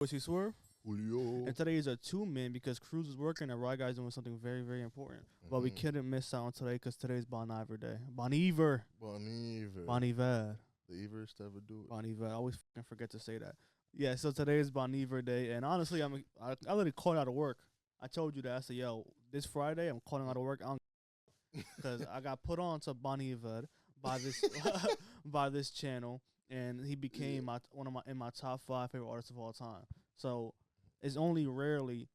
Was he swerve? Julio. And today is a 2-man because Cruz is working and Rye Guy's doing something very, very important. But we couldn't miss out on today because today's Bon Iver Day. Bon Iver. Bon Iver. Bon Iver. The Ivers to ever do it. Bon Iver. I always fucking forget to say that. Yeah, so today is Bon Iver Day. And honestly, I literally called out of work. I told you that. I said, yo, this Friday, I'm calling out of work. Because I got put on to Bon Iver by this by this channel. And he became one of my top 5 favorite artists of all time. So it's only rarely,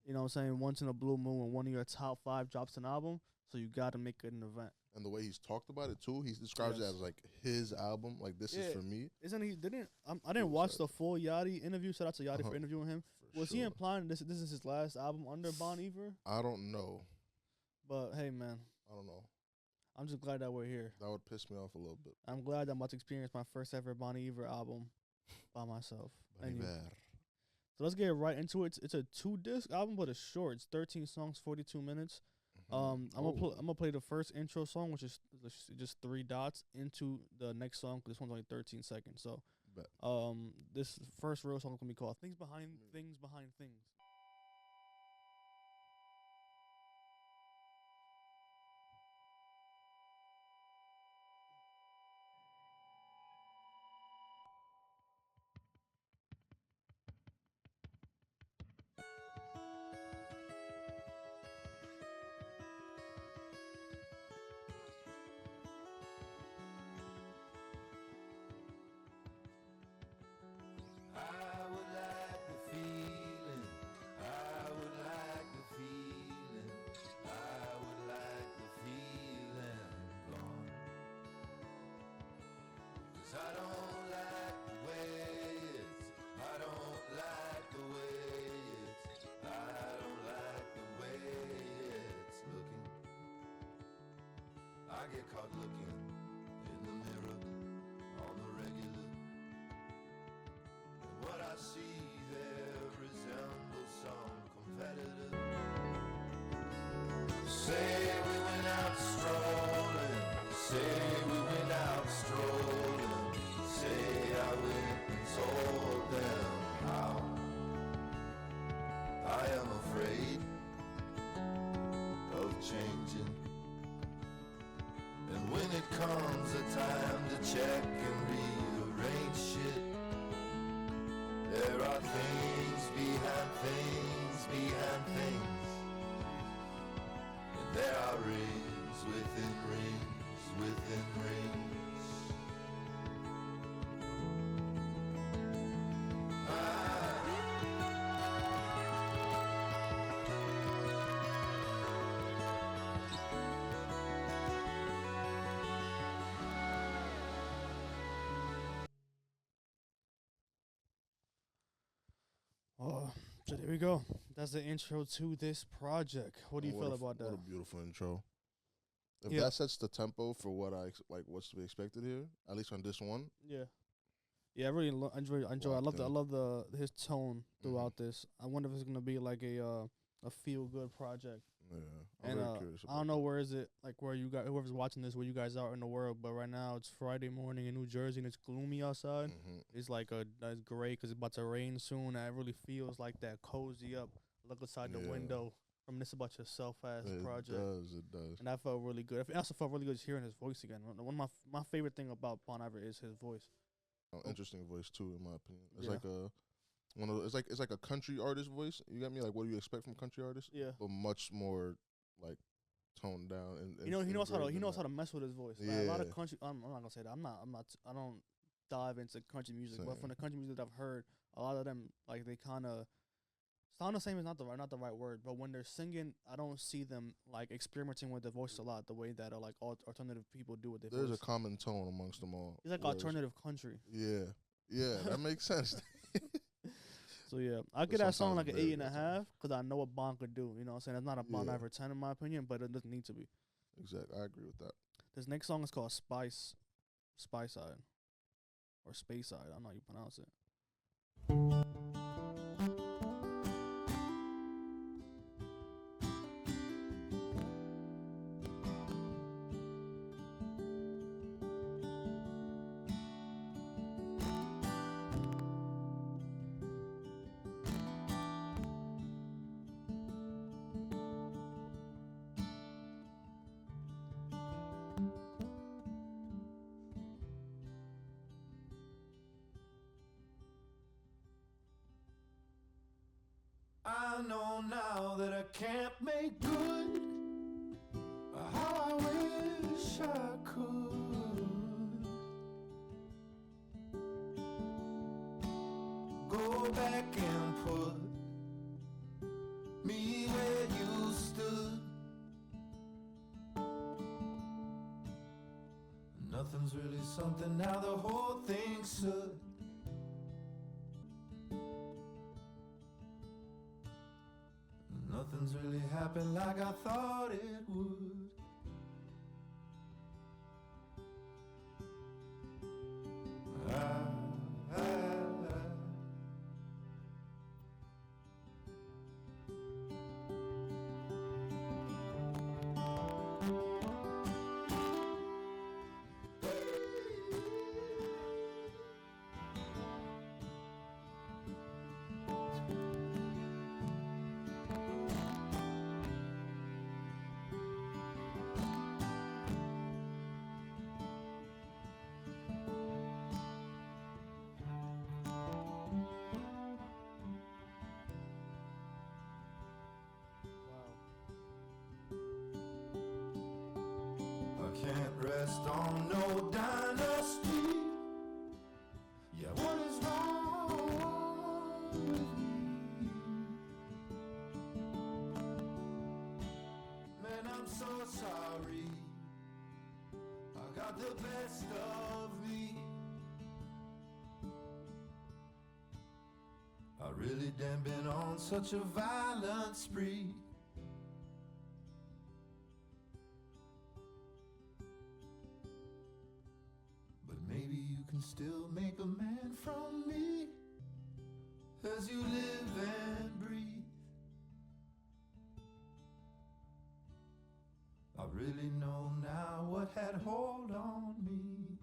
you know what I'm saying, once in a blue moon when one of your top 5 drops an album. So you got to make it an event. And the way he's talked about it too, he describes it as like his album. Like this is for me. Isn't he? I didn't watch the full Yachty interview. Shout out to Yachty for interviewing him. Was he implying this is his last album under Bon Iver? I don't know. But hey, man, I don't know. I'm just glad that we're here. That would piss me off a little bit. I'm glad I'm about to experience my first ever Bon Iver album by myself. So let's get right into it. It's a 2-disc album, but it's short. It's 13 songs, 42 minutes. I'm gonna play the first intro song, which is just 3 dots into the next song. This one's only 13 seconds. So, this first real song is gonna be called "Things Behind Things Behind Things." I get caught looking in the mirror on the regular, and what I see there resembles some competitor. Say we went out strolling, say we went out strolling, say I went and told them how I am afraid of changing. And when it comes a time to check and rearrange shit, there are things behind things behind things, and there are rings within rings within rings. So there we go. That's the intro to this project. What do you feel about that? What a beautiful intro. If that sets the tempo for what what's to be expected here, at least on this one. Yeah, I really enjoy. I love his tone throughout this. I wonder if it's gonna be like a feel good project. Yeah, I'm very curious about I don't know where is it, like where you guys, whoever's watching this, where you guys are in the world. But right now it's Friday morning in New Jersey and it's gloomy outside. It's like it's gray because it's about to rain soon. And it really feels like that cozy up. Look outside the window. Reminisce about your self-ass project. It does. And that felt really good. I also felt really good just hearing his voice again. One of my favorite thing about Bon Iver is his voice. Interesting voice too, in my opinion. It's like it's like a country artist voice. You got me? Like, what do you expect from country artists? Yeah, but much more like toned down. And he knows how to mess with his voice. Like, a lot of country. I'm not gonna say that. I don't dive into country music, but from the country music that I've heard, a lot of them like they kind of sound the same is not the right word, but when they're singing, I don't see them like experimenting with their voice a lot the way that like alternative people do with their voice. There's a common tone amongst them all. It's like alternative country. Yeah, that makes sense. So yeah, I'll give that song like an 8.5 because I know what Bon could do. You know what I'm saying? It's not a Bon Iver 10 in my opinion, but it doesn't need to be. Exactly, I agree with that. This next song is called Spy Side, or Space Side. I don't know how you pronounce it. I know now that I can't make good how I wish I could. Go back and put me where you stood. Nothing's really something now, the whole thing's should. Nothing's really happened like I thought it would. Can't rest on no dynasty. Yeah, what is wrong with me? Man, I'm so sorry. I got the best of me. I really damn been on such a violent spree. Maybe you can still make a man from me as you live and breathe. I really know now what had hold on me.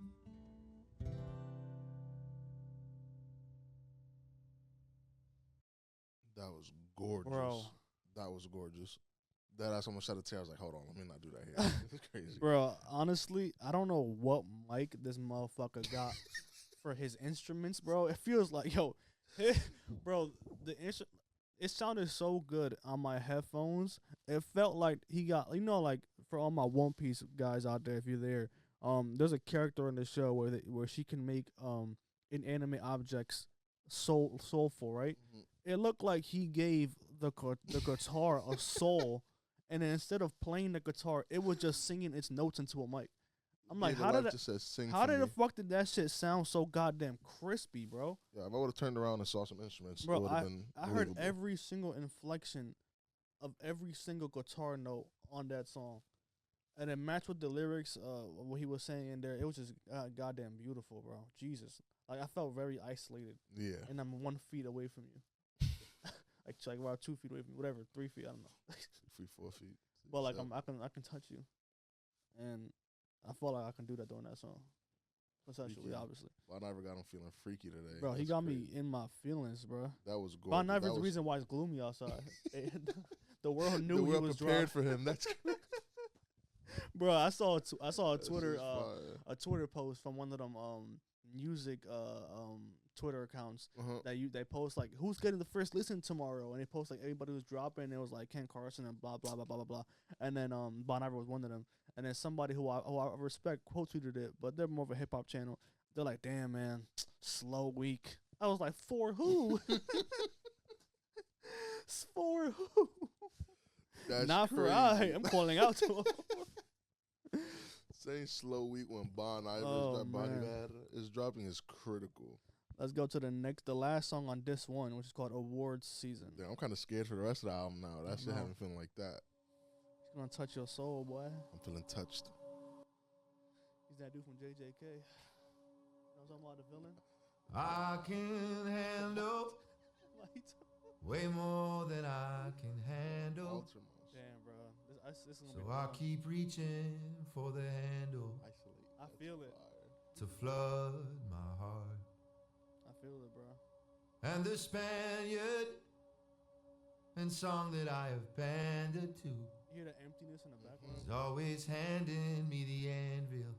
That was gorgeous. Bro. That was gorgeous. That I someone shot a tear. I was like, hold on, let me not do that here. This is crazy. Bro, honestly, I don't know what mic this motherfucker got for his instruments, bro. It feels like, yo, bro, it sounded so good on my headphones. It felt like he got, like for all my One Piece guys out there, if you're there, there's a character in the show where she can make inanimate objects soulful, right? Mm-hmm. It looked like he gave the guitar a soul. And then instead of playing the guitar, it was just singing its notes into a mic. I'm like, how did the fuck did that shit sound so goddamn crispy, bro? Yeah, if I would have turned around and saw some instruments, bro, it would have been I heard every single inflection of every single guitar note on that song. And it matched with the lyrics, what he was saying in there. It was just goddamn beautiful, bro. Jesus. Like, I felt very isolated. Yeah. And I'm 1 feet away from you. like about 2 feet away from you. Whatever, 3 feet, I don't know. 3, 4 feet. But like I can touch you, and I feel like I can do that during that song. Essentially, obviously. Bon Iver got him feeling freaky today. Bro, he got me in my feelings, bro. That was gorgeous. Bon Iver's the reason why it's gloomy outside. The world knew he was prepared for him. That's bro. I saw a Twitter post from one of them music Twitter accounts that they post like who's getting the first listen tomorrow, and they post like everybody who's dropping. And it was like Ken Carson and blah blah blah blah blah blah. And then Bon Iver was one of them. And then somebody who I respect quote tweeted it, but they're more of a hip hop channel. They're like, damn man, slow week. I was like, for who? For who? That's not crazy. For I. I'm calling out to him. Saying slow week when Bon Iver is dropping is critical. Let's go to the last song on this one, which is called Awards Season. Yeah, I'm kind of scared for the rest of the album now. That shit haven't feeling like that. It's gonna touch your soul, boy. I'm feeling touched. He's that dude from JJK. You know what I'm talking about, the villain? I can handle way more than I can handle. Damn, bro. This is so I keep reaching for the handle. I feel it. To flood my heart. I feel it, bro. And the Spaniard and song that I have pandered to. You hear the emptiness in the background? He's always handing me the anvil,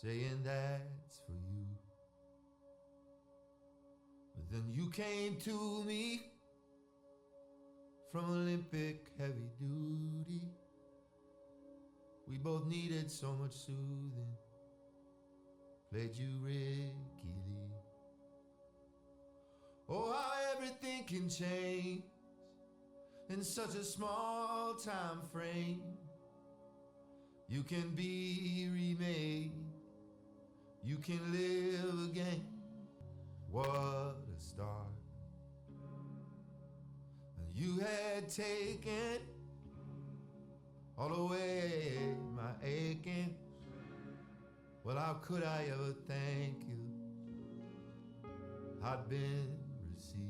saying that's for you. But then you came to me from Olympic heavy duty. We both needed so much soothing. Played you Ricky Lee. Oh, how everything can change in such a small time frame. You can be remade, you can live again. What a start. You had taken all away my aching. Well, how could I ever thank you? I'd been received.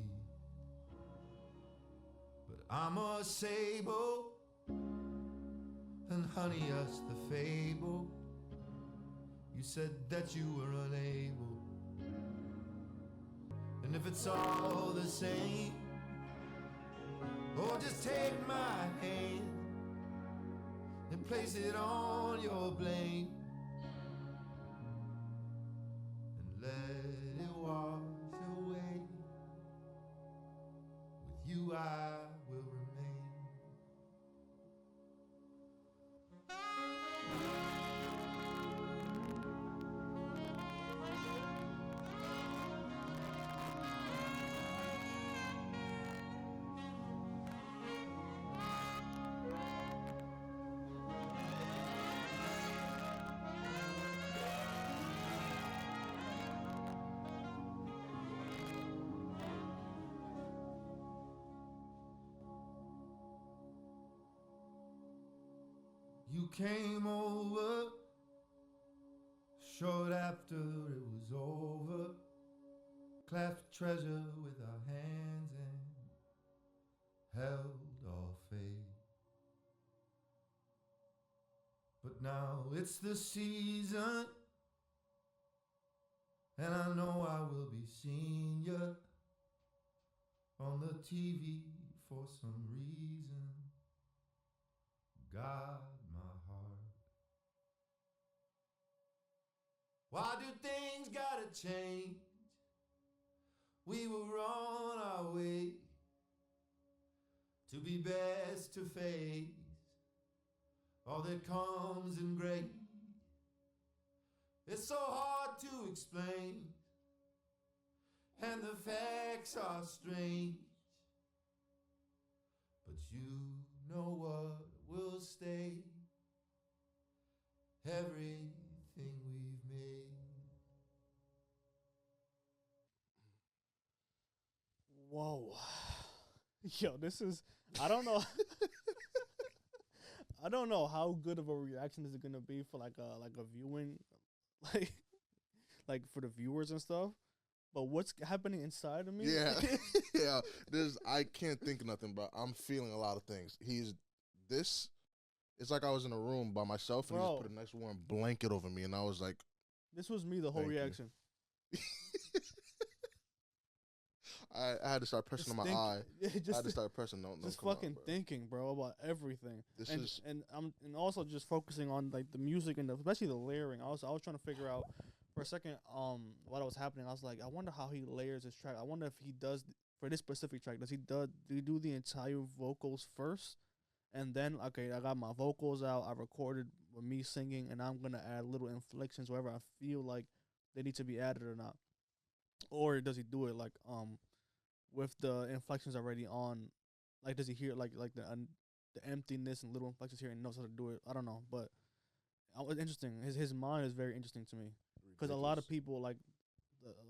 But I'm a sable, and honey, us the fable. You said that you were unable. And if it's all the same, oh, just take my hand and place it on your blame and let it wash away. With you I will remain. You came over short after it was over, clasped treasure with our hands and held our fate. But now it's the season, and I know I will be seeing you on the TV for some reason. God, my heart. Why do things gotta change? We were on our way to be best to face all that comes in gray. It's so hard to explain, and the facts are strange. But you know what will stay, everything we've made. Whoa. Yo, this is, I don't know. I don't know how good of a reaction is it gonna be for like a viewing, like like for the viewers and stuff. But what's happening inside of me? Yeah, yeah. I can't think of nothing, but I'm feeling a lot of things. It's like I was in a room by myself and he just put a nice warm blanket over me, and I was like, this was me the whole reaction. I had to start pressing on my eye. I had to start pressing. No, just fucking thinking, bro, about everything. And also just focusing on like the music and especially the layering. I was trying to figure out for a second what was happening. I was like, I wonder how he layers his track. I wonder if he does for this specific track. Does he do the entire vocals first, and then okay, I got my vocals out. I recorded with me singing, and I'm gonna add little inflections wherever I feel like they need to be added or not. Or does he do it like with the inflections already on? Like, does he hear like the emptiness and little inflections here and knows how to do it? I don't know, but it's interesting. His mind is very interesting to me because a lot of people like,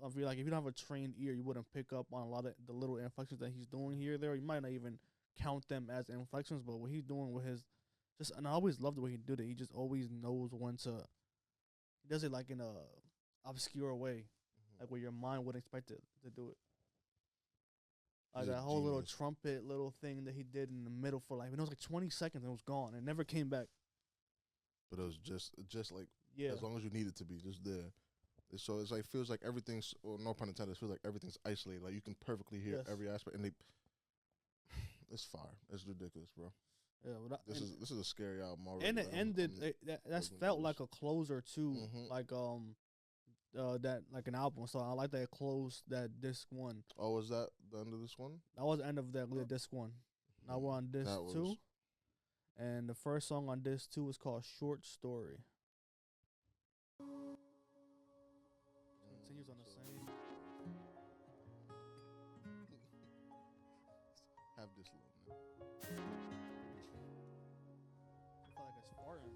I feel like if you don't have a trained ear, you wouldn't pick up on a lot of the little inflections that he's doing here or there. You might not even count them as inflections, but what he's doing with his and I always loved the way he did it. He just always knows when to. He does it like in a obscure way, like where your mind wouldn't expect it to do it. Like that whole little trumpet little thing that he did in the middle for like, it was like 20 seconds and it was gone. It never came back. But it was just like, as long as you need it to be, just there. So it's like, feels like everything's, or no pun intended, it feels like everything's isolated. Like you can perfectly hear every aspect, and it's fire. It's ridiculous, bro. Yeah, well, this is a scary album already. And it ended. That felt like a closer too, like that like an album. So I like that it closed that disc one. Oh, was that the end of this one? That was the end of that disc one. Now we're on disc 2. And the first song on disc 2 is called Short Story. Continues on the same. Have this low now. I feel like it's farting.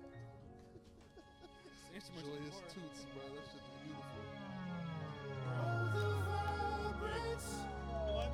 Joyous toots, bro. That shit's beautiful. What?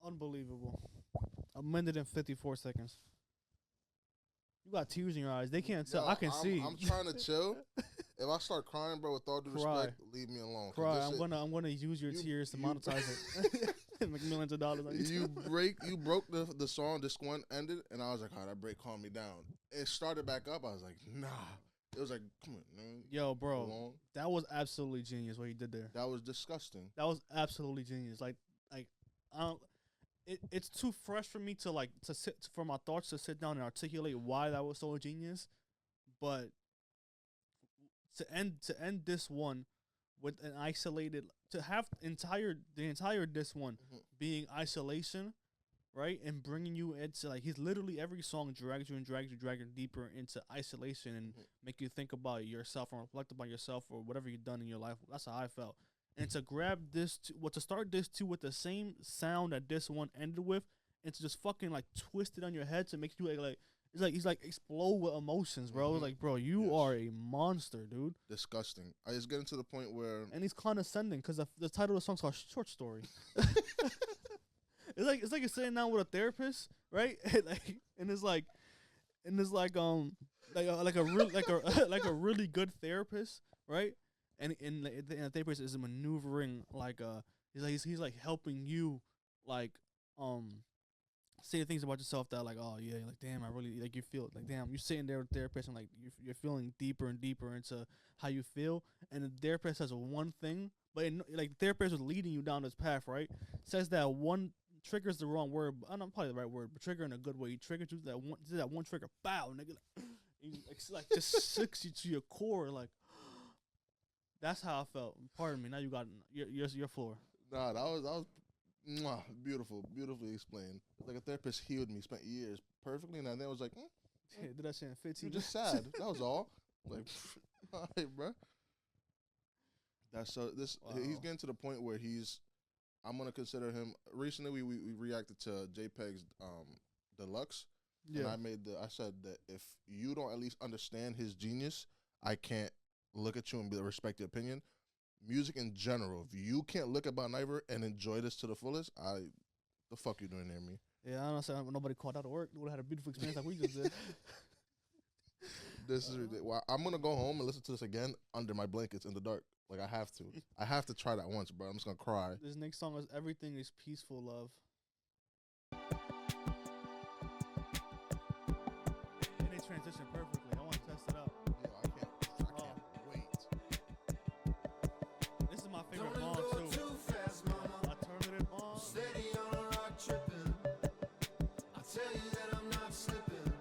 Unbelievable. A minute and 54 seconds. You got tears in your eyes. They can't tell. I can see. I'm trying to chill. If I start crying, bro, with all due respect, leave me alone. Cry. I'm gonna use your tears to monetize it. Make millions of dollars on YouTube. You broke the song. This one ended, and I was like, "Oh, that break calmed me down." It started back up. I was like, "Nah." It was like, "Come on, man." Yo, bro, that was absolutely genius what he did there. That was disgusting. That was absolutely genius. Like I don't. It's too fresh for me to sit for my thoughts to sit down and articulate why that was so genius, but to end this one with an isolated, to have the entire this one being isolation, right, and bringing you into he's literally every song drags you deeper into isolation and make you think about yourself and reflect about yourself or whatever you've done in your life. That's how I felt. And to grab this, to start this two with the same sound that this one ended with, and to just fucking twist it on your head to make you he's explode with emotions, bro. Like, bro, you are a monster, dude. Disgusting. I just getting to the point where, and he's condescending because the title of the song's called Short Story. It's like you're sitting down with a therapist, right? And it's like a really good therapist, right? And the therapist is maneuvering he's helping you say things about yourself that oh yeah, damn, I really you feel damn, you're sitting there with the therapist and you're feeling deeper and deeper into how you feel, and the therapist has one thing, but the therapist was leading you down this path, right? Says that one triggers the wrong word, but not probably the right word, but trigger in a good way. He triggers you that one trigger, bow, nigga, just shooks you to your core, That's how I felt. Pardon me. Now you got your floor. Nah, that was beautifully explained. Like a therapist healed me, spent years perfectly, and then it was like, yeah, did that shit in 15 minutes. You're just sad. That was all. All right, bro. That's he's getting to the point where I'm gonna consider him. Recently, we reacted to JPEG's Deluxe, and I said that if you don't at least understand his genius, I can't look at you and respect your opinion. Music in general, if you can't look at Iver and enjoy this to the fullest, the fuck you doing near me? Yeah, I don't know. Nobody called out of work. We would have had a beautiful experience like we just did. This is ridiculous. I'm gonna go home and listen to this again under my blankets in the dark. I have to. I have to try that once, bro. I'm just gonna cry. This next song is Everything Is Peaceful Love. And they transition perfectly. I want to test it out. I can't wait. This is my favorite song too. Alternative bomb. Steady on a rock tripping. I tell you that I'm not slipping,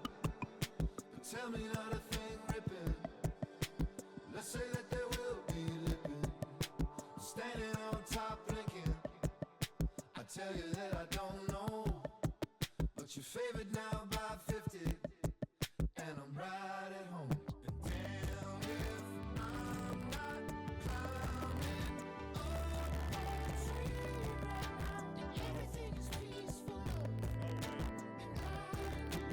but tell me not a thing ripping. Let's say that there will be lipping. Standing on top blinking. I tell you that I don't know, but you're favored now by 50, and I'm right at home. And damn if I'm not climbing up a tree right now, and everything is peaceful. And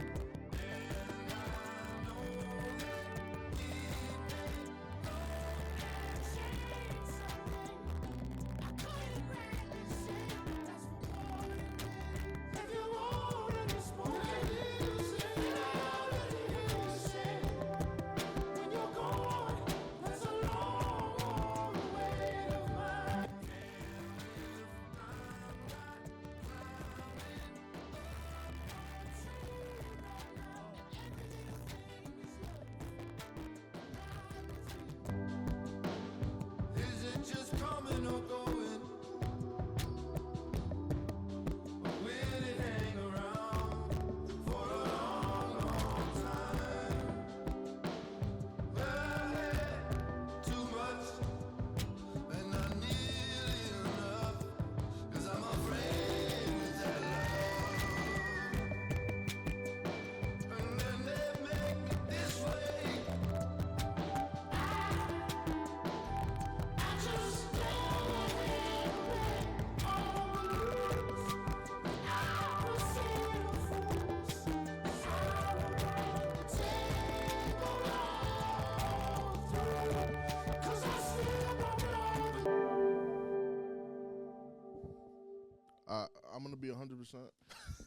gonna be 100%.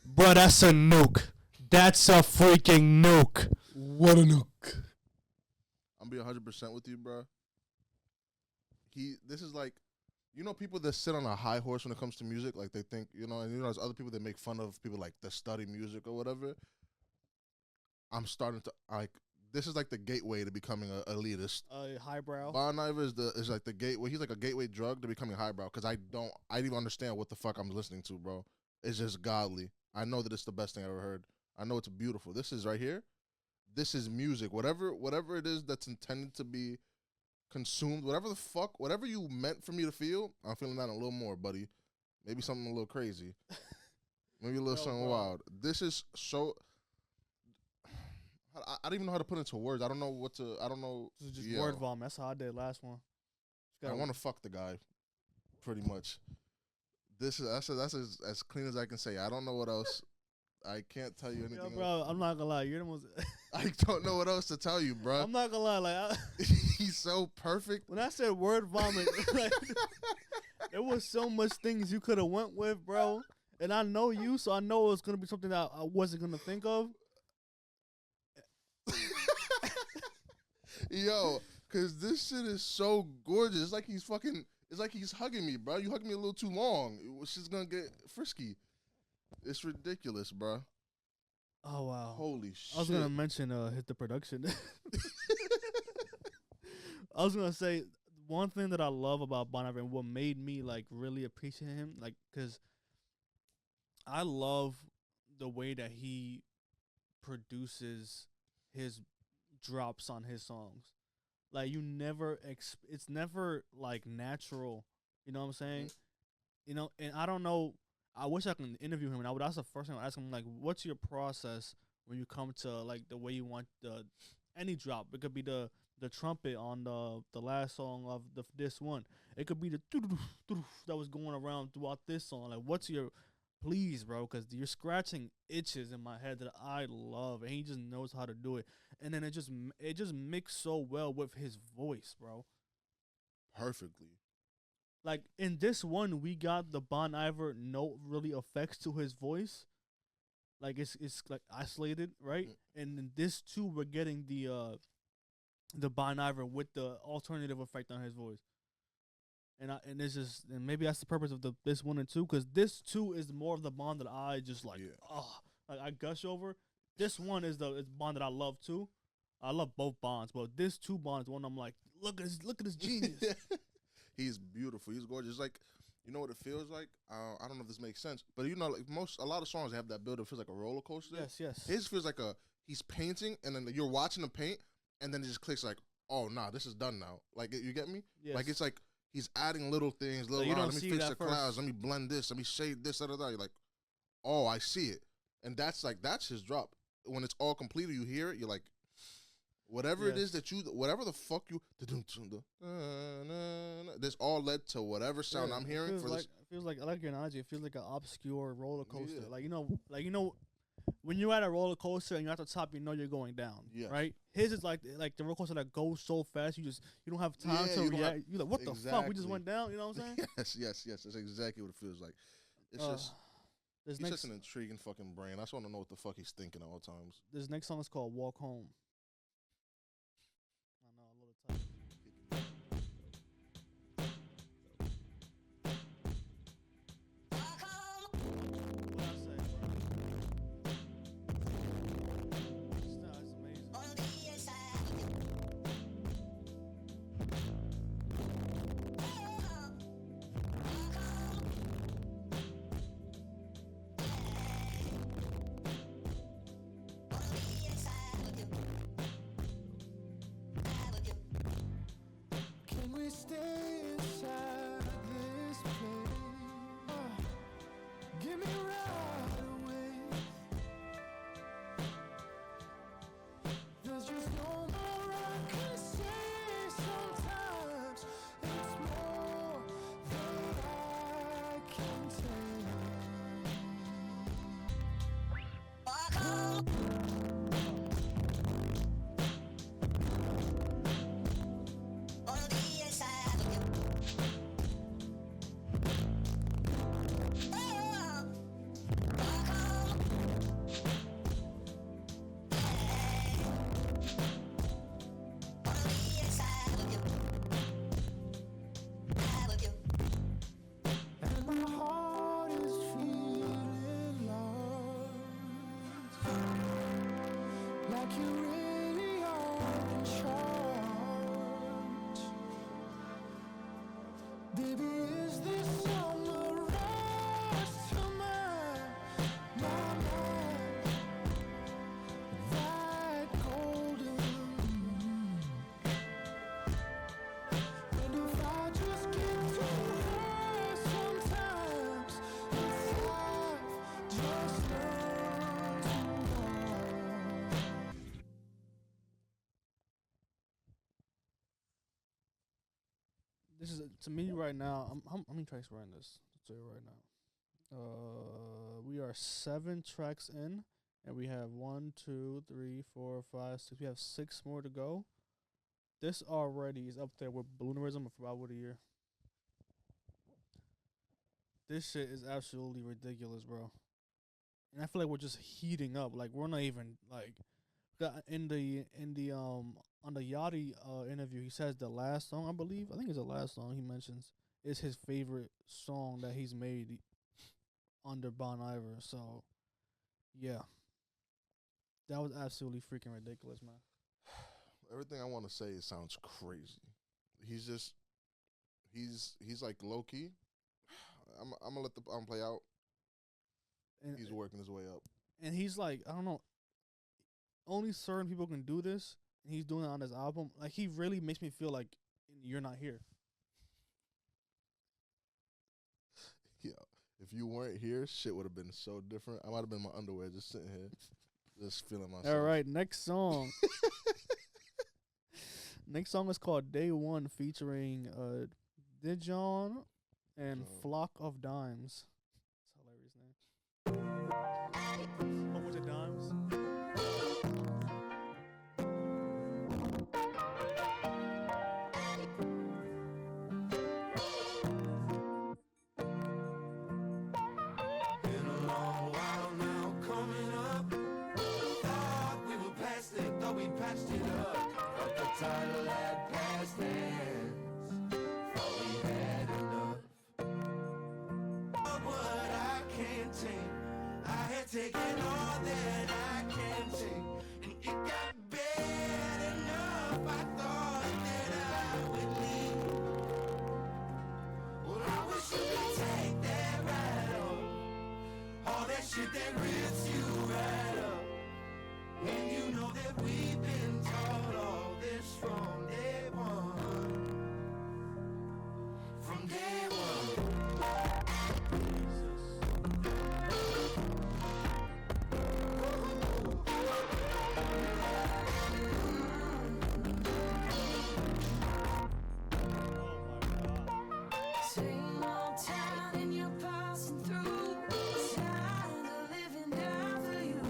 Bro, that's a nuke. That's a freaking nuke. What a nuke. I'm gonna be 100% with you, bro. This is like, you know, people that sit on a high horse when it comes to music, like they think, you know, and you know, there's other people that make fun of people like that study music or whatever. I'm starting to like. This is like the gateway to becoming a elitist. Highbrow. Bon Iver is like the gateway. He's like a gateway drug to becoming highbrow. Because I didn't even understand what the fuck I'm listening to, bro. It's just godly. I know that it's the best thing I ever heard. I know it's beautiful. This is right here. This is music. Whatever it is that's intended to be consumed. Whatever you meant for me to feel, I'm feeling that a little more, buddy. Maybe something a little crazy. Maybe a little something wild. This is so. I don't even know how to put it into words. I don't know. This is just word vomit. That's how I did last one. I want to fuck the guy, pretty much. That's as clean as I can say. I don't know what else. I can't tell you anything. Yo, bro, I'm not gonna lie. You're the most. I don't know what else to tell you, bro. I'm not gonna lie. Like he's so perfect. When I said word vomit, like, there was so much things you could have went with, bro. And I know you, so I know it was gonna be something that I wasn't gonna think of. Yo, cause this shit is so gorgeous. It's like he's hugging me, bro. You hugged me a little too long. It's just gonna get frisky. It's ridiculous, bro. Oh wow. Holy shit. I was gonna mention hit the production. I was gonna say one thing that I love about Bon Iver and what made me like really appreciate him, like, cause I love the way that he produces his drops on his songs. Like you never it's never like natural, you know what I'm saying? You know, and I don't know, I wish I could interview him, and that's the first thing I ask him, like, what's your process when you come to like the way you want any drop? It could be the trumpet on the last song of this one. It could be the that was going around throughout this song. Like, what's your please, bro, because you're scratching itches in my head that I love, and he just knows how to do it. And then it just mixed so well with his voice, bro. Perfectly. Like, in this one, we got the Bon Iver no really effects to his voice. Like, it's like isolated, right? And in this, too, we're getting the Bon Iver with the alternative effect on his voice. And it's just, and maybe that's the purpose of this 1 and 2, because this 2 is more of the Bond that I just like, like I gush over. This one is Bond that I love too. I love both Bonds, but this 2 Bond is one I'm like, look at this genius. He's beautiful. He's gorgeous. Like, you know what it feels like? I don't know if this makes sense, but you know, like a lot of songs have that build. It feels like a roller coaster. Yes. His feels like he's painting, and then you're watching him paint, and then it just clicks like, oh nah, this is done now. Like, you get me? Yes. Like, it's like he's adding little things, let me fix the clouds, let me blend this, let me shade this, da. You're like, oh, I see it, and that's his drop. When it's all completed, you hear it, you're like, whatever it is that whatever the fuck you, this all led to whatever sound I'm hearing. It feels like I like your analogy. It feels like an obscure roller coaster. Yeah. Like you know, when you're at a roller coaster and you're at the top, you know you're going down. Yes. Right? His is like the roller coaster that goes so fast, you don't have time to react. You're like, what the fuck? We just went down. You know what I'm saying? Yes. That's exactly what it feels like. It's he's just an intriguing fucking brain. I just want to know what the fuck he's thinking at all times. This next song is called "Walk Home." I know, a little tight. like you're really on charge. Baby, is this on the rest of my mind? That golden. And if I just get to her sometimes, it's life just learns to walk. This is to me right now. How many tracks we're in this? I'll tell you right now. We are 7 tracks in, and we have 1, 2, 3, 4, 5, 6. We have 6 more to go. This already is up there with Balloonerism for about a year. This shit is absolutely ridiculous, bro. And I feel like we're just heating up. Like we're not even like in the on the Yachty interview. He says the last song, I think it's the last song he mentions, is his favorite song that he's made under Bon Iver. So yeah, that was absolutely freaking ridiculous, man. Everything I want to say sounds crazy. He's just, he's like low key. I'm gonna let the play out. And he's working his way up, and he's like, I don't know. Only certain people can do this, and he's doing it on his album. Like he really makes me feel like you're not here. Yeah, if you weren't here, shit would have been so different. I might have been in my underwear just sitting here, just feeling myself. All right, next song. Next song is called Day One, featuring Dijon and Flock of Dimes. That's a hilarious name. What was it, Dimes? Been a long while now coming up. Thought we were past it, thought we patched it up. But the title had passed hands. Thought we had enough. What I can't take, I had taken all that I can take, and it got bad enough. I thought that I would leave. Well, I wish you could take that right off. All that shit that rips you right up. And you know that we've been taught all this from day one. From day one. Same old town and you're passing through. Tired of living down for you.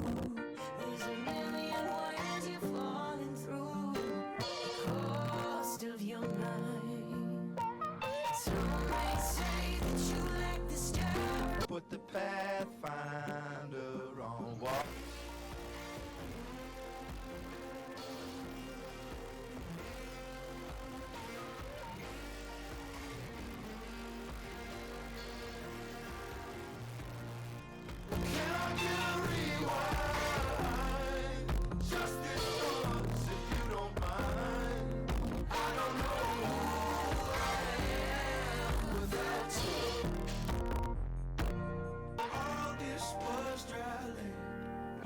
There's a million ways you're falling through. The cost of your mind. Some may say that you like the style. Put the Pathfinder on walk. Can I get a rewind? Just this once, if you don't mind. I don't know who I am without you. All this was dry land.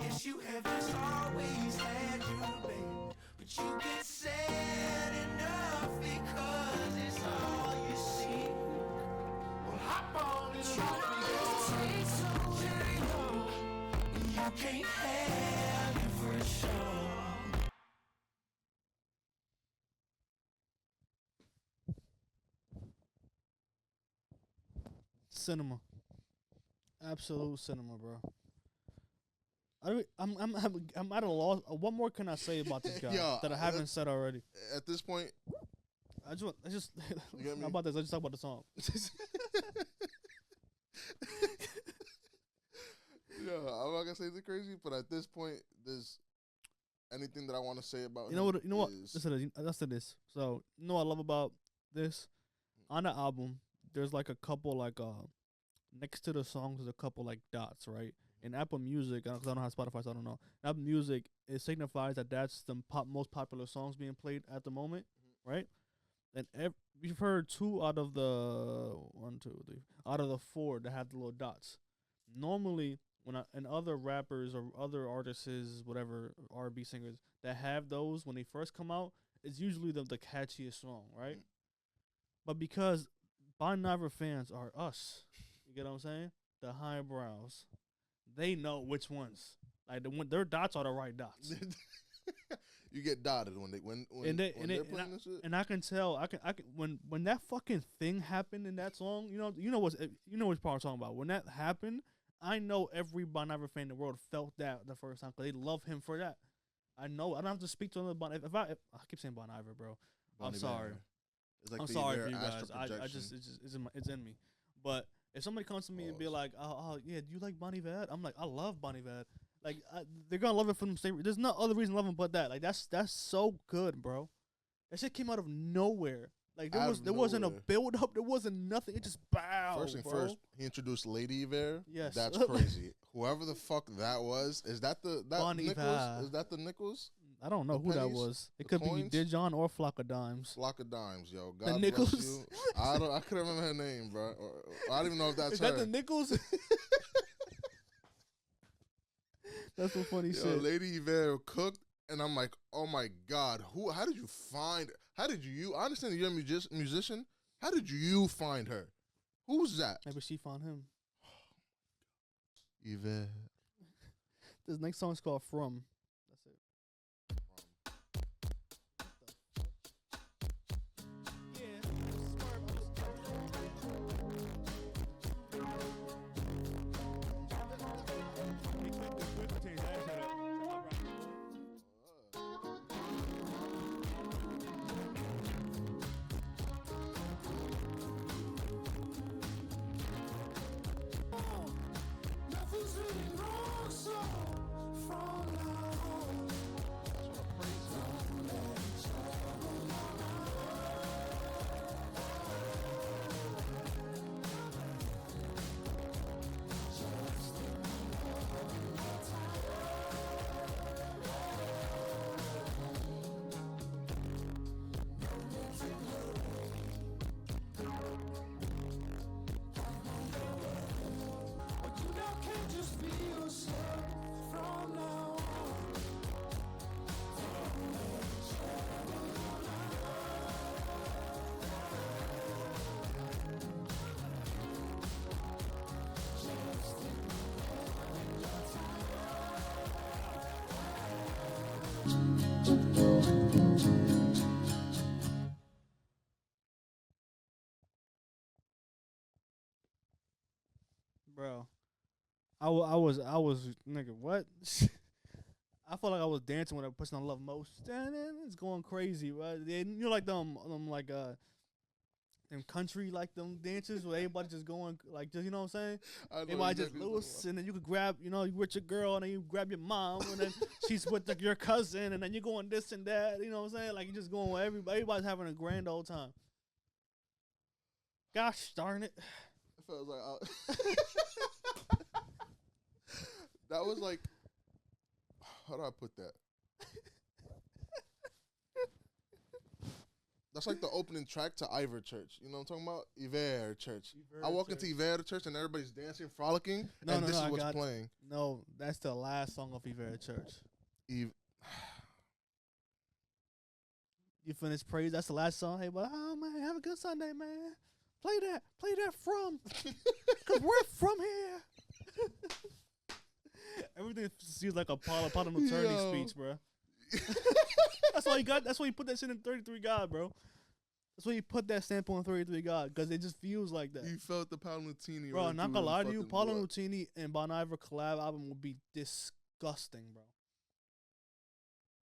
Yes, you have just always had you, babe. But you get sad enough because it's all you see. Well, hop on and show me your taste so very long. You can't have it for sure. Cinema. Absolute cinema, bro. I'm at a loss. What more can I say about this guy Yeah, that I haven't said already? At this point, I just You get me? how about this? I just talk about the song. yeah, I'm not gonna say it's crazy, but at this point, there's anything that I want to say about You know him what? You know what? is- Listen to this. So you know what I love about this on the album. There's like a couple like next to the songs, there's a couple like dots, right? In Apple Music, because I don't have Spotify, so I don't know. Apple Music, it signifies that that's the most popular songs being played at the moment, right? And we've heard 2 out of the 1, 2, 3 out of the 4 that have the little dots. Normally, and other rappers or other artists, whatever R&B singers that have those when they first come out, it's usually the catchiest song, right? But because Bon Iver fans are us, you get what I'm saying? The highbrows, they know which ones. Like their dots are the right dots. You get dotted when they're playing this shit. And I can tell, I can when that fucking thing happened in that song, you know what part I'm talking about. When that happened, I know every Bon Iver fan in the world felt that the first time because they love him for that. I know. I don't have to speak to another Bon. If I keep saying Bon Iver, bro, I'm sorry. Like I'm sorry for you guys. I just it's in me. But if somebody comes to me and be like, oh yeah, do you like Bon Iver? I'm like, I love Bon Iver. Like they're gonna love it for the same. There's no other reason to love him but that. Like that's so good, bro. That shit came out of nowhere. Like there wasn't a build up. There wasn't nothing. It just bowed. First thing first, he introduced Lady Iver. Yes, that's crazy. Whoever the fuck that was, is that Bon Nichols? Iver. Is that the Nichols? I don't know who that was. It could coins? be Dijon or Flock of Dimes. Flock of Dimes, yo. God the bless Nichols? you. I couldn't remember her name, bro. I don't even know if that's Is her. that the Nichols? That's some funny yo, shit. Lady Iver cooked, and I'm like, oh my God, how did you find? How did you? I understand that you're a musician. How did you find her? Who's that? Maybe she found him. Iver. This next song is called From. That's it. Nothing's really wrong, so from now on, don't let trouble but you now can't just be yourself from now on. Bro, I was nigga, what? I felt like I was dancing with a person I love most. It's going crazy, right? You know, like them country like them dances where everybody just going like just, you know what I'm saying? Everybody just loose, and then you could grab, you know, you with your girl, and then you grab your mom, and then she's with your cousin, and then you're going this and that. You know what I'm saying? Like you just going with everybody. Everybody's having a grand old time. Gosh darn it! It feels like that was like, how do I put that? That's like the opening track to Iver Church. You know what I'm talking about? Iver Church. I walk into Iver Church and everybody's dancing, frolicking, and this is what's playing. No, that's the last song of Iver Church. You finish praise. That's the last song. Hey, but oh man, have a good Sunday, man. Play that from, cause we're from here. Everything seems like a parliamentary speech, bro. That's why he got. That's why he put that shit in 33 God, bro. That's why he put that stamp on 33 God, because it just feels like that. He felt the Paolo Nutini. Bro, not gonna lie to you, Paolo Nutini and Bon Iver collab album would be disgusting, bro.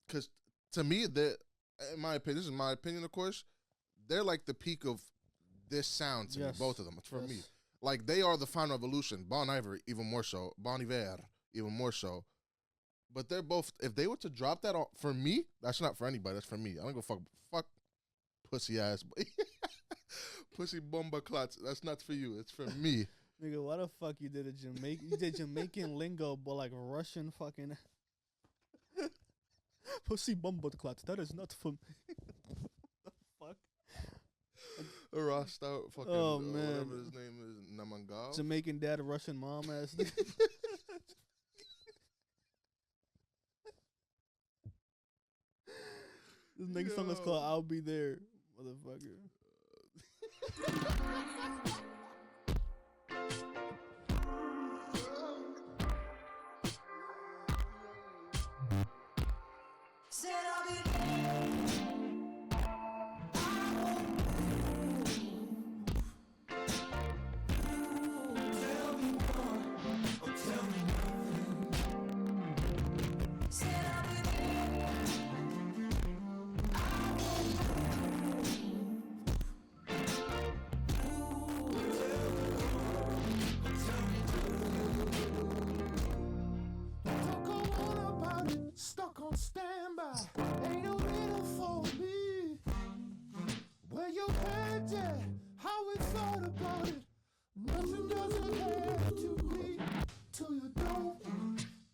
Because to me, in my opinion, this is my opinion, of course, they're like the peak of this sound to me, both of them. It's for me. Like, they are the final evolution. Bon Iver, even more so. Bon Iver, even more so. But they're both, if they were to drop that on, for me, that's not for anybody. That's for me. I don't go fuck pussy ass. Pussy bomba clots. That's not for you. It's for me. Nigga, why the fuck you did a Jamaican? You did Jamaican lingo, but like Russian fucking. Pussy bumbo clot. That is not for me. The fuck? Rossed out fucking Oh, man. whatever his name is, Namangal. Jamaican dad, Russian mom ass. This nigga song is called "I'll Be There," motherfucker. Said I'll be there. Tell me more, or tell me nothing. Said I'll be there. Don't go on about it, stuck on standby. Ain't no middle for me. Where your head at? How we thought about it? Nothing doesn't have to be till you don't.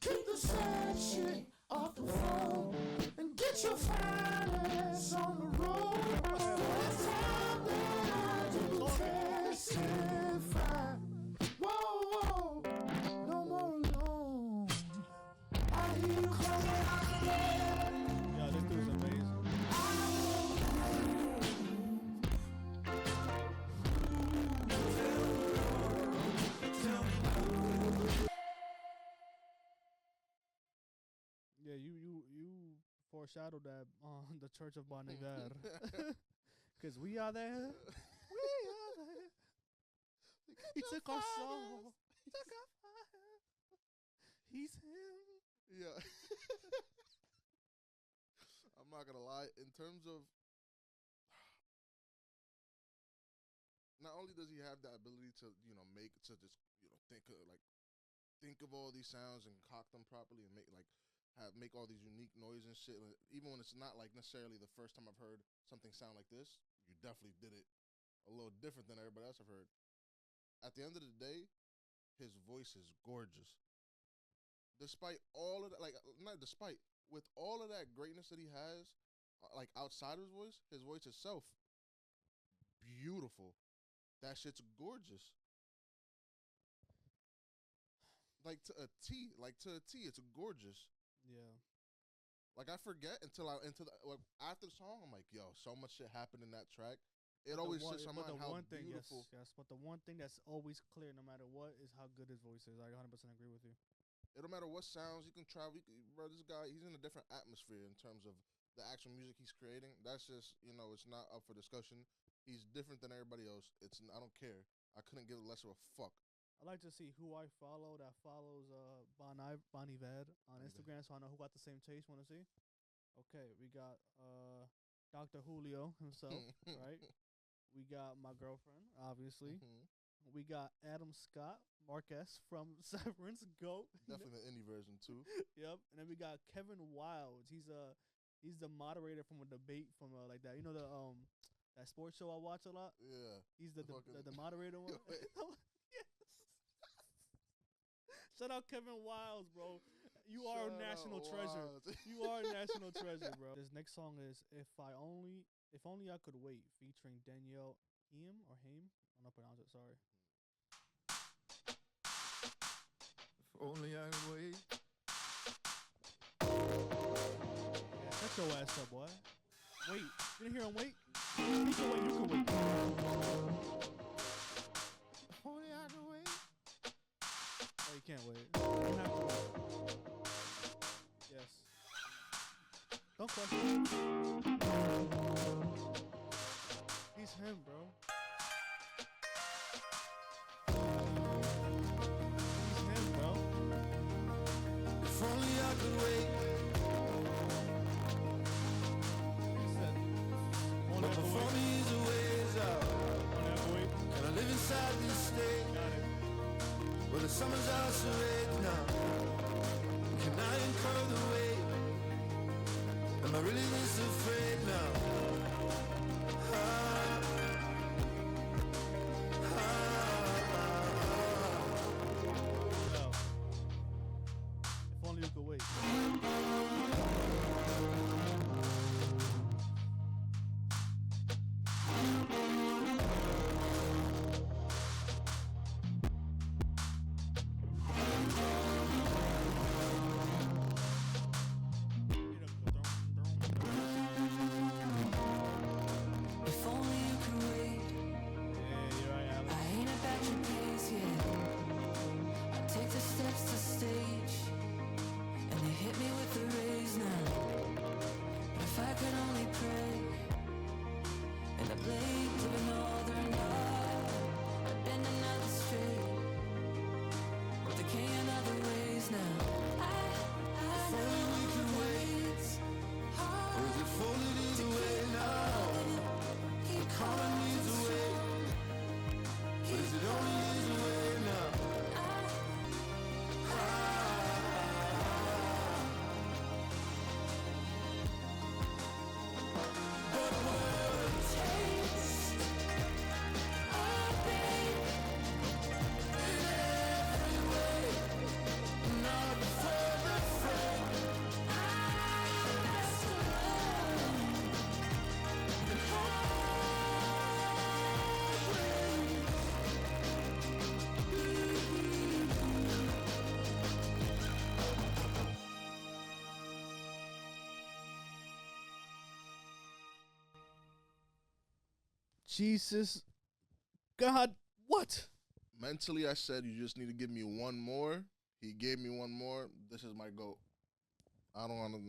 Keep the sad shit off the phone and get your fine ass on the road. It's time that I do testify. Whoa, whoa, no more alone. I hear you calling out the name. Yo, this dude's amazing. Yeah, you foreshadowed that on the Church of Bon Iver. Cause we are there. We are there. He took our soul. He took our fire. He's him. Yeah. I'm not gonna lie. In terms of, not only does he have that ability to, make to just, think of all these sounds and cock them properly and make all these unique noise and shit. Like, even when it's not like necessarily the first time I've heard something sound like this, you definitely did it a little different than everybody else I've heard. At the end of the day, his voice is gorgeous. Despite all of that, with all of that greatness that he has, like outside of his voice itself, beautiful. That shit's gorgeous. Like to a T, it's gorgeous. Yeah. Like I forget after the song, I'm like, yo, so much shit happened in that track. It always sits on my mind how beautiful. Yes, but the one thing that's always clear, no matter what, is how good his voice is. I 100% agree with you. It don't matter what sounds you can travel. Bro, this guy, he's in a different atmosphere in terms of the actual music he's creating. That's just, it's not up for discussion. He's different than everybody else. I don't care. I couldn't give less of a fuck. I like to see who I follow that follows Bon Iver on Instagram, so I know who got the same taste. Want to see? Okay, we got Dr. Julio himself, right? We got my girlfriend, obviously. We got Adam Scott Marquez from Severance. Go. Definitely the indie version too. Yep. And then we got Kevin Wilds. He's the moderator from a debate from like that. You know the that sports show I watch a lot. Yeah. He's the moderator one. Yes. Shout out Kevin Wilds, bro. You are a national treasure. You are a national treasure, bro. This next song is If Only I Could Wait, featuring Danielle Haim or Haim. I don't know how to pronounce it, sorry. If only I could wait. Yeah, shut your ass up, boy. Wait. You didn't hear him wait? He can wait, you can wait. If only I could wait. Oh, you can't wait. You have to wait. Yes. Don't question. He's him, bro. He's him, bro. If only I could wait. He said, won't But have to before wait. me is a ways out. Won't have to wait. Can I live inside this state Got it. where the summer's out so late now? Can I incur the weight? Am I really this afraid now? only you could wait. If only you could wait. I ain't about your pace yet. I take the steps to stage, and they hit me with the rays now. But if I could only pray, and the blades of another love, I'd bend another straight, with the king another ways now. If only we could wait. Or is it folded either way now? The calling needs a way. But is it only either way now? But what it takes, I've been in every way. Not for the fray. That's alone. The Jesus, God, what? Mentally, I said you just need to give me one more. He gave me one more. This is my goat. I don't want to.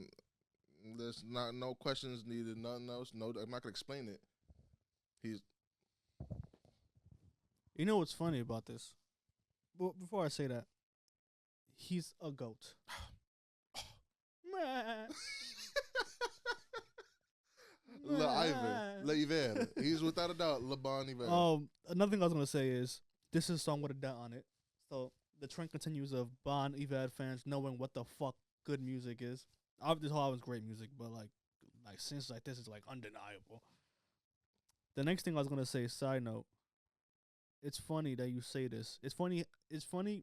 There's not no questions needed. Nothing else. No, I'm not gonna explain it. He's You know what's funny about this? Well, before I say that, he's a goat. Le Iver. Le Iver. He's without a doubt Le Bon Iver. Another thing I was gonna say is this is a song with a dent on it. So the trend continues of Bon Iver fans knowing what the fuck good music is. This whole album's great music, but like since like this is like undeniable. The next thing I was gonna say, side note, it's funny that you say this. It's funny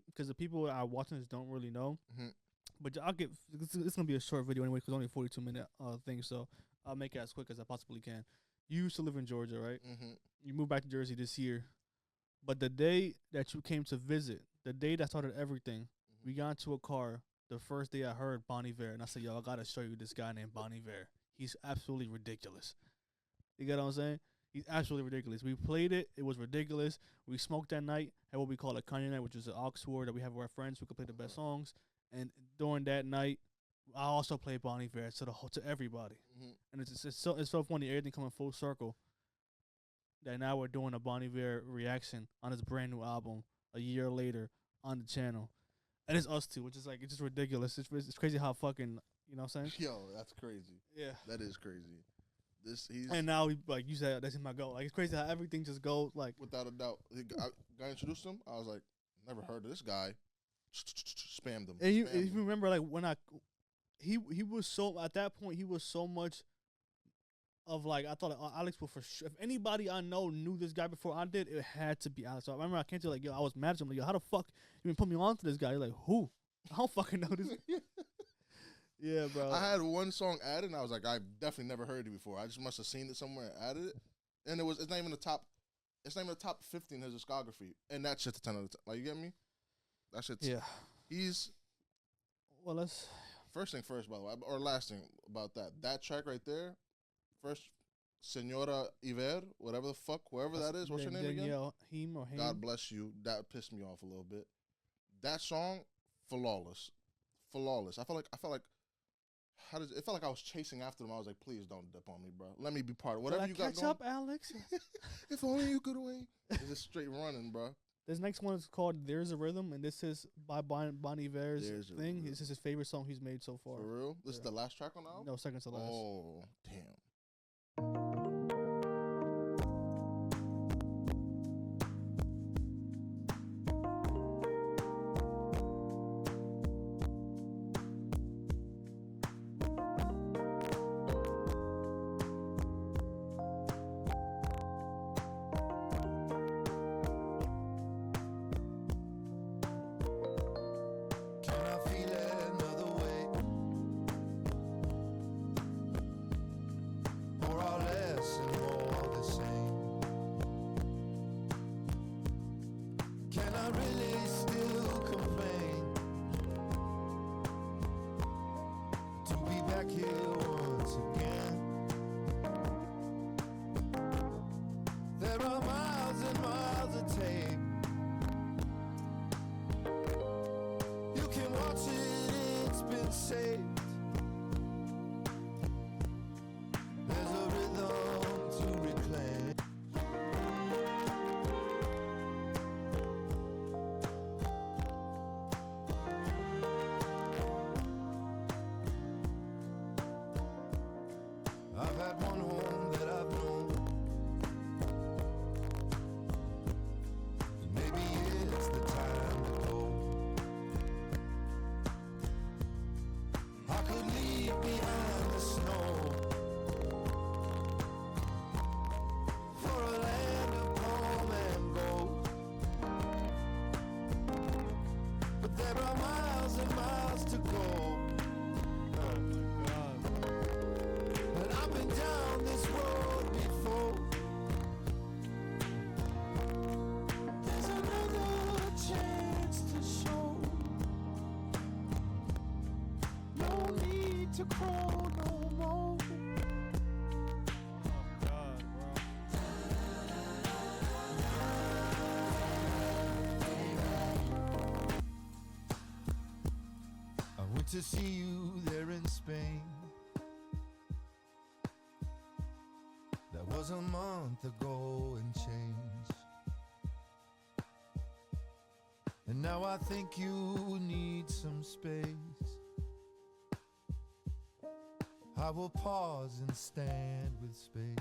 because the people that are watching this don't really know. Mhm. But I'll get it's gonna be a short video anyway because only a 42-minute thing, so I'll make it as quick as I possibly can. You used to live in Georgia, right? Mm-hmm. You moved back to Jersey this year, but the day that you came to visit, the day that started everything, we got into a car. The first day I heard Bon Iver, and I said, "Yo, I gotta show you this guy named Bon Iver. He's absolutely ridiculous." You get what I'm saying? He's absolutely ridiculous. We played it. It was ridiculous. We smoked that night, had what we call a Kanye night, which is an aux tour that we have with our friends who could play the best songs. And during that night, I also played Bon Iver to everybody. Mm-hmm. And it's so funny, everything coming full circle. That now we're doing a Bon Iver reaction on his brand new album a year later on the channel, and it's us two, which is like it's just ridiculous. It's crazy how fucking you know what I'm saying? Yo, that's crazy. Yeah, that is crazy. He's and now like you said, that's my goal. Like it's crazy how everything just goes like without a doubt. Guy introduced him. I was like, never heard of this guy. Spammed him. And you remember like when he was so at that point he was so much of like I thought like, Alex will for sure. If anybody I know knew this guy before I did, it had to be Alex. So I remember I came to like yo, I was mad at him like yo, how the fuck you even put me on to this guy? You're like who? I don't fucking know this. Yeah, bro. I had one song added, and I was like, I've definitely never heard it before. I just must have seen it somewhere and added it, and it's not even the top. It's not even the top 50 in his discography, and that shit's a 10 out of 10. Like you get me? That shit's He's well. Let's first thing first, by the way, or last thing about that. That track right there, first, Senora Iver, whatever the fuck, whoever that is. What's your name again? Danielle Haim or Haim. God bless you. That pissed me off a little bit. That song, flawless. I felt like. It felt like I was chasing after them. I was like, please don't dip on me, bro. Let me be part of whatever you got catch going. up, Alex. If only you could wait. It's just straight running, bro. This next one is called "There's a Rhythm," and this is by Bon Iver's thing. This is his favorite song he's made so far. For real? This is the last track on the album? No, second to last. Oh, damn. Can I feel it another way? here once again. There are miles and miles to take. You can watch it, it's been saved. There's a rhythm to reclaim. I've had one home that I've known. Maybe it's the time to go. I could leave behind the snow for a land of calm and gold. But there are miles and miles to go. And I've been down this road before. There's another chance to show. No need to crawl no more. God, bro. I went to see you there in Spain. That was a month ago and change. And now I think you need some space. I will pause and stand with Spade.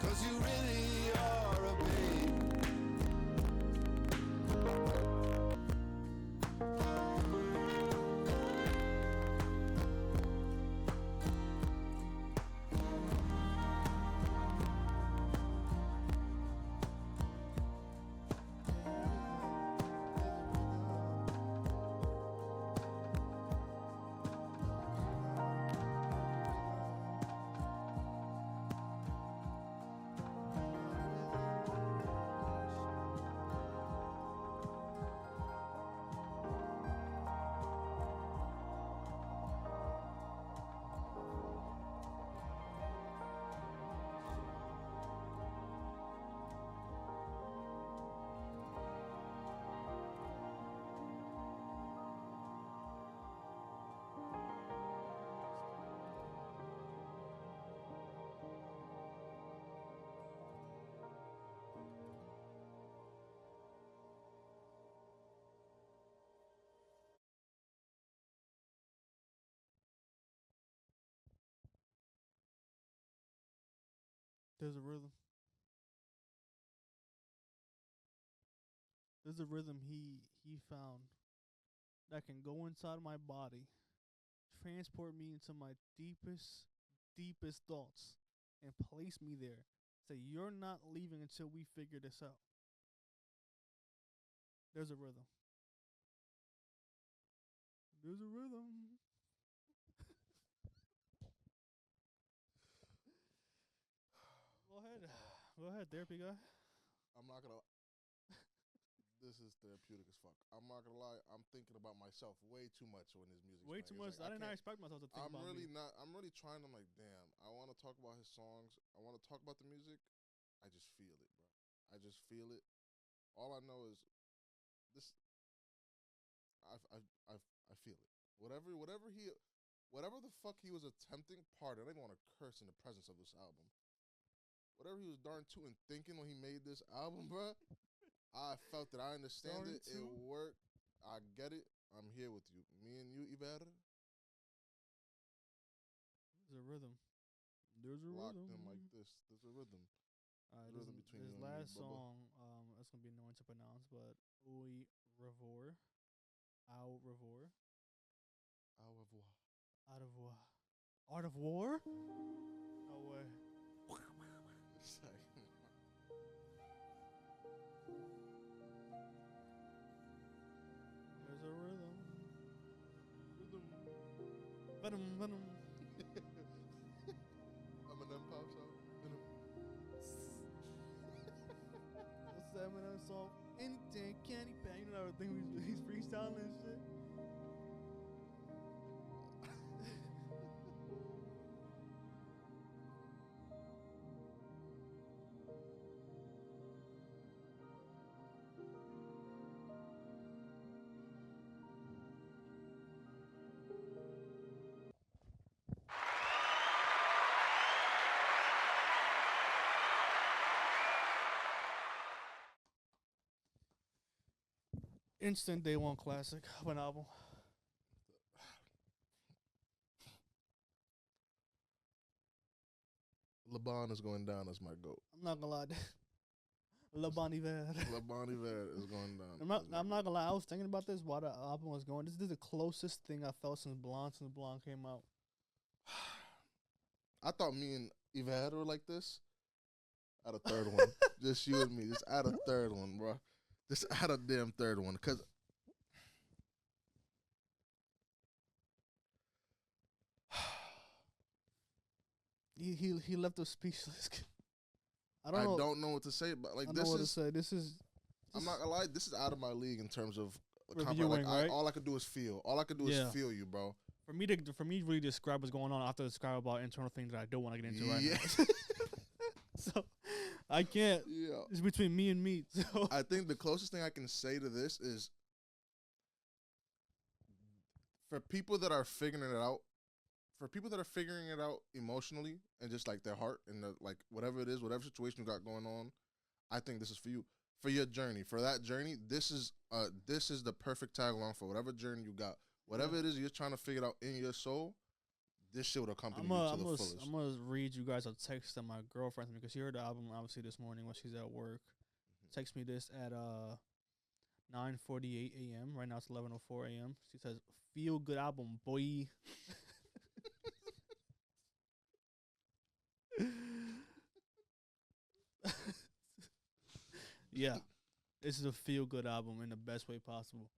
'Cause you really are a babe. There's a rhythm. There's a rhythm he found that can go inside my body, transport me into my deepest thoughts, and place me there. Say, you're not leaving until we figure this out. There's a rhythm. There's a rhythm. Go ahead, therapy guy. I'm not gonna. This is therapeutic as fuck. I'm not gonna lie. I'm thinking about myself way too much when his music. Way too much. Like, I did not expect myself to think about me. I'm really trying. I'm like, damn. I want to talk about his songs. I want to talk about the music. I just feel it, bro. I just feel it. All I know is this. I feel it. Whatever the fuck he was attempting. Pardon. I don't even want to curse in the presence of this album. Whatever he was darn tootin' thinking when he made this album, bro. I felt that. I understand it. It worked. I get it. I'm here with you. Me and you, Iver. There's a rhythm. There's a Locked rhythm. in like this. There's a rhythm. Rhythm between you his and me, last Bubba. song, it's gonna be annoying to pronounce, but Au revoir. Au revoir. Au revoir. Au revoir. Art of War? No way. It's like, There's a rhythm. rhythm. Venom. Eminem pops out. Venom. What's that Eminem song? Anything, candy pan. You know that thing he's freestyling and shit? Instant day one classic of an album. LeBron is going down as my GOAT. I'm not gonna lie. Le Bon Iver. Le Bon Iver is going down. I'm not gonna lie. I was thinking about this while the album was going. This is the closest thing I felt since Blonde came out. I thought me and Iver were like this. Add a third one. Just you and me. Just add a third one, bro. Just add a damn third one. Because he left us speechless. I don't know what to say, but like I don't know what to say. This is I'm not gonna lie, this is out of my league in terms of reviewing, right? all I could do is feel. All I could do is feel you, bro. For me to really describe what's going on, I have to describe about internal things that I don't want to get into right now. So I can't. Yeah. It's between me and me. So I think the closest thing I can say to this is for people that are figuring it out, emotionally and just like their heart and like whatever it is, whatever situation you got going on, I think this is for you. For your journey, for that journey, this is the perfect tag along for whatever journey you got. Whatever it is you're trying to figure out in your soul, this shit would accompany you to the fullest. I'm going to read you guys a text that my girlfriend sent me because she heard the album obviously this morning when she's at work. Text me this at 9:48 a.m. Right now it's 11:04 a.m. She says, "Feel good album, boy." Yeah, this is a feel good album in the best way possible.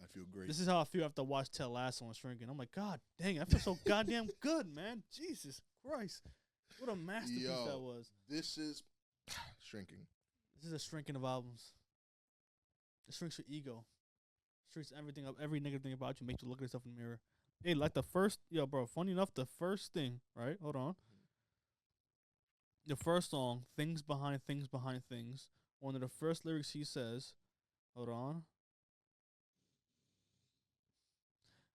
I feel great. This is how I feel after I watched Ted Lasso and Shrinking. I'm like, God dang it, I feel so goddamn good, man. Jesus Christ, what a masterpiece that was. This is Shrinking. This is a shrinking of albums. It shrinks your ego, shrinks everything up, every negative thing about you, makes you look at yourself in the mirror. Hey, like the first, bro. Funny enough, the first thing, right? Hold on. The first song, Things Behind Things Behind Things. One of the first lyrics he says, hold on.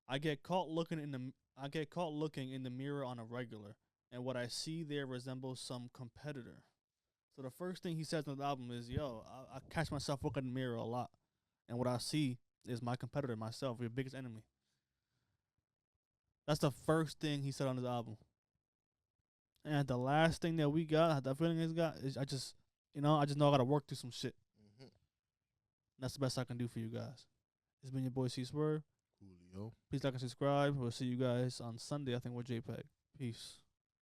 I get caught looking in the mirror on a regular, and what I see there resembles some competitor. So the first thing he says on the album is, I catch myself looking in the mirror a lot, and what I see is my competitor, myself, your biggest enemy. That's the first thing he said on his album. And the last thing that we got, that feeling he's got, is I just know I gotta work through some shit. Mm-hmm. That's the best I can do for you guys. It's been your boy C Swerve. Julio. Please like and subscribe. We'll see you guys on Sunday, I think, with JPEG. Peace.